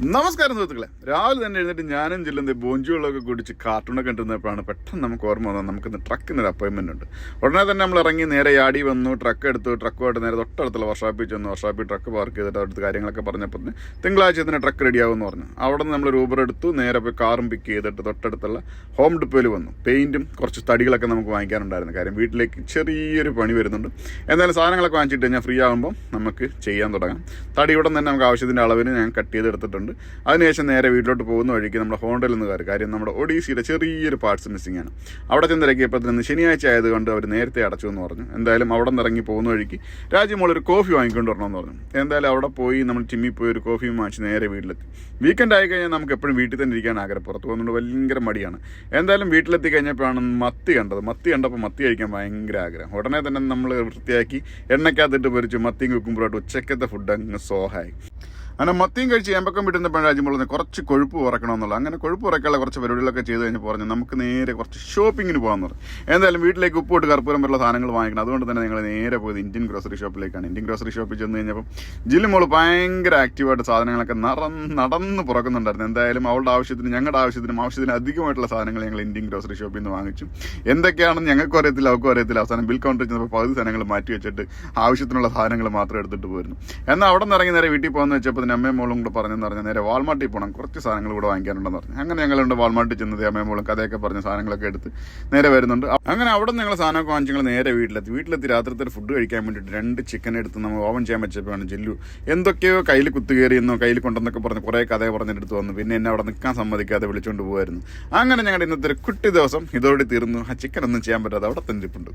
നമസ്കാരം സുഹൃത്തുക്കളെ, രാവിലെ തന്നെ എഴുന്നേറ്റ് ഞാനും ചെല്ലുന്നത് ബോഞ്ചുകളൊക്കെ കുടിച്ച് കാർട്ടൂണൊക്കെ കണ്ടിരുന്നപ്പോഴാണ് പെട്ടെന്ന് നമുക്ക് ഓർമ്മ വന്നത് നമുക്കിന്ന് ട്രക്കിനൊരു അപ്പോയിൻമെൻ്റ് ഉണ്ട്. ഉടനെ തന്നെ നമ്മൾ ഇറങ്ങി നേരെ യാടി വന്നു, ട്രക്ക് എടുത്തു. ട്രക്കുമായിട്ട് നേരെ തൊട്ടടുത്തുള്ള വർഷാപ്പിൽ ചെന്നു. വർഷാപ്പിൽ ട്രക്ക് പാർക്ക് ചെയ്തിട്ട് അടുത്ത് കാര്യങ്ങളൊക്കെ പറഞ്ഞപ്പോൾ തിങ്കളാഴ്ച ഇതിന് ട്രക്ക് റെഡിയാവുമെന്ന് പറഞ്ഞു. അവിടെ നിന്ന് നമ്മൾ ഊബർ എടുത്തു, നേരെ പോയി കാറും പിക്ക് ചെയ്തിട്ട് തൊട്ടടുത്തുള്ള ഹോം ഡിപ്പോയിൽ വന്നു. പെയിൻറ്റും കുറച്ച് തടികളൊക്കെ നമുക്ക് വാങ്ങിക്കാനുണ്ടായിരുന്നു. കാര്യം വീട്ടിലേക്ക് ചെറിയൊരു പണി വരുന്നുണ്ട്. എന്തായാലും സാധനങ്ങളൊക്കെ വാങ്ങിച്ചിട്ട് കഴിഞ്ഞാൽ ഫ്രീ ആകുമ്പോൾ നമുക്ക് ചെയ്യാൻ തുടങ്ങാം. തടി ഇവിടെ തന്നെ നമുക്ക് ആവശ്യത്തിൻ്റെ അളവിന് ഞാൻ കട്ട് ചെയ്തെടുത്തിട്ടുണ്ട്. അതിനുശേഷം നേരെ വീട്ടിലോട്ട് പോകുന്ന വഴിക്ക് നമ്മുടെ ഹോണ്ടയിൽ നിന്ന് കാര്യം നമ്മുടെ ഒഡീസിയുടെ ചെറിയൊരു പാർട്സ് മിസ്സിംഗ് ആണ്. അവിടെ ചെന്നിറക്കിയപ്പോൾ തന്നെ ശനിയാഴ്ച ആയതുകൊണ്ട് അവർ നേരത്തെ അടച്ചു എന്ന് പറഞ്ഞു. എന്തായാലും അവിടെ നിന്ന് ഇറങ്ങി പോകുന്ന വഴിക്ക് രാജ്യമോളൊരു കോഫി വാങ്ങിക്കൊണ്ട് വരണമെന്ന് പറഞ്ഞു. എന്തായാലും അവിടെ പോയി നമ്മൾ ടിമ്മിൽ പോയി ഒരു കോഫി വാങ്ങിച്ച് നേരെ വീട്ടിലെത്തി. വീക്കെൻഡ് ആയി കഴിഞ്ഞാൽ നമുക്ക് എപ്പോഴും വീട്ടിൽ തന്നെ ഇരിക്കാൻ ആഗ്രഹം, പുറത്ത് പോകുന്നതുകൊണ്ട് ഭയങ്കര മടിയാണ്. എന്തായാലും വീട്ടിലെത്തി കഴിഞ്ഞപ്പോഴാണ് മത്തി കണ്ടത്. മത്തി കണ്ടപ്പോൾ മത്തി കഴിക്കാൻ ഭയങ്കര ആഗ്രഹം. ഉടനെ തന്നെ നമ്മൾ വൃത്തിയാക്കി എണ്ണയ്ക്കകത്തിട്ട് പൊരിച്ചു മത്തിയും കുക്കുമ്പോഴായിട്ട് ഉച്ചക്കത്തെ ഫുഡ് അങ്ങ് സോഹായി. അങ്ങനെ മത്തിയും കഴിച്ച് ഏമ്പക്കം വിട്ടുന്നപ്പോൾ രാജ്യം കുറച്ച് കൊഴുപ്പ് കുറയ്ക്കണമെന്നുള്ളത്. അങ്ങനെ കൊഴുപ്പ് കുറയ്ക്കാനുള്ള കുറച്ച് പരിപാടികളൊക്കെ ചെയ്ത് കഴിഞ്ഞ് പറഞ്ഞു നമുക്ക് നേരെ കുറച്ച് ഷോപ്പിങ്ങിന് പോകാമെന്ന് പറഞ്ഞു. എന്തായാലും വീട്ടിലേക്ക് ഉപ്പോട്ട് കർപ്പൂരം വരെയുള്ള സാധനങ്ങൾ വാങ്ങിക്കണം. അതുകൊണ്ട് തന്നെ ഞങ്ങൾ നേരെ പോയത് ഇന്ത്യൻ ഗ്രോസറി ഷോപ്പിലേക്കാണ്. ഇന്ത്യൻ ഗ്രോസറി ഷോപ്പിൽ ചെന്ന് കഴിഞ്ഞപ്പം ജില്ലുമോള് ഭയങ്കര ആക്റ്റീവായിട്ട് സാധനങ്ങളൊക്കെ നടന്ന് പുറക്കുന്നുണ്ടായിരുന്നു. എന്തായാലും അവളുടെ ആവശ്യത്തിന് ഞങ്ങളുടെ ആവശ്യത്തിന് അധികമായിട്ടുള്ള സാധനങ്ങൾ ഞങ്ങൾ ഇന്ത്യൻ ഗ്രോസറി ഷോപ്പിൽ നിന്ന് വാങ്ങിച്ചു. എന്തൊക്കെയാണെന്ന് ഞങ്ങൾക്കും അറിയത്തില്ല, അവൾക്കും അറിയത്തില്ല. അവസാനം ബിൽ കൗണ്ടറിൽ ചെന്നപ്പോൾ പകുതി സാധനങ്ങൾ മാറ്റി വെച്ചിട്ട് ആവശ്യത്തിനുള്ള സാധനങ്ങൾ മാത്രം എടുത്തിട്ട് പോയിരുന്നു. എന്നാൽ അവിടെ നിന്ന് ഇറങ്ങി നേരെ വീട്ടിൽ പോകുന്ന വെച്ചപ്പോൾ അമ്മയും മോളും കൂടെ പറഞ്ഞെന്ന് പറഞ്ഞാൽ നേരെ വാൾമാർട്ടിൽ പോകണം, കുറച്ച് സാധനങ്ങൾ കൂടെ വാങ്ങിക്കാനുണ്ടെന്ന് പറഞ്ഞു. അങ്ങനെ ഞങ്ങളുണ്ട് വാൾമാർട്ടിൽ ചെന്നത്. അമ്മയും മോളും കഥയൊക്കെ പറഞ്ഞ സാധനങ്ങളൊക്കെ എടുത്ത് നേരെ വരുന്നുണ്ട്. അങ്ങനെ അവിടെ നിന്ന് ഞങ്ങൾ സാധനമൊക്കെ വാങ്ങിച്ച് ഞങ്ങൾ നേരെ വീട്ടിലെത്തി രാത്രിത്തെ ഫുഡ് കഴിക്കാൻ വേണ്ടിയിട്ട് 2 ചിക്കൻ എടുത്ത് നമ്മൾ ഓവൻ ചെയ്യാൻ വെച്ചപ്പോഴാണ് ജില്ലു എന്തൊക്കെയോ കയ്യിൽ കുത്തുകയറിയെന്നോ കയ്യിൽ കൊണ്ടെന്നൊക്കെ പറഞ്ഞ് കുറേ കഥ പറഞ്ഞെടുത്ത് വന്നു. പിന്നെ എന്നെ അവിടെ നിൽക്കാൻ സമ്മതിക്കാതെ വിളിച്ചുകൊണ്ട് പോകുമായിരുന്നു. അങ്ങനെ ഞങ്ങളുടെ ഇന്നത്തെ ഒരു കുട്ടി ദിവസം ഇതോടെ തീർന്നു. ആ ചിക്കൻ ഒന്നും ചെയ്യാൻ പറ്റാതെ അവിടെ തന്നെ ഇരിപ്പുണ്ട്.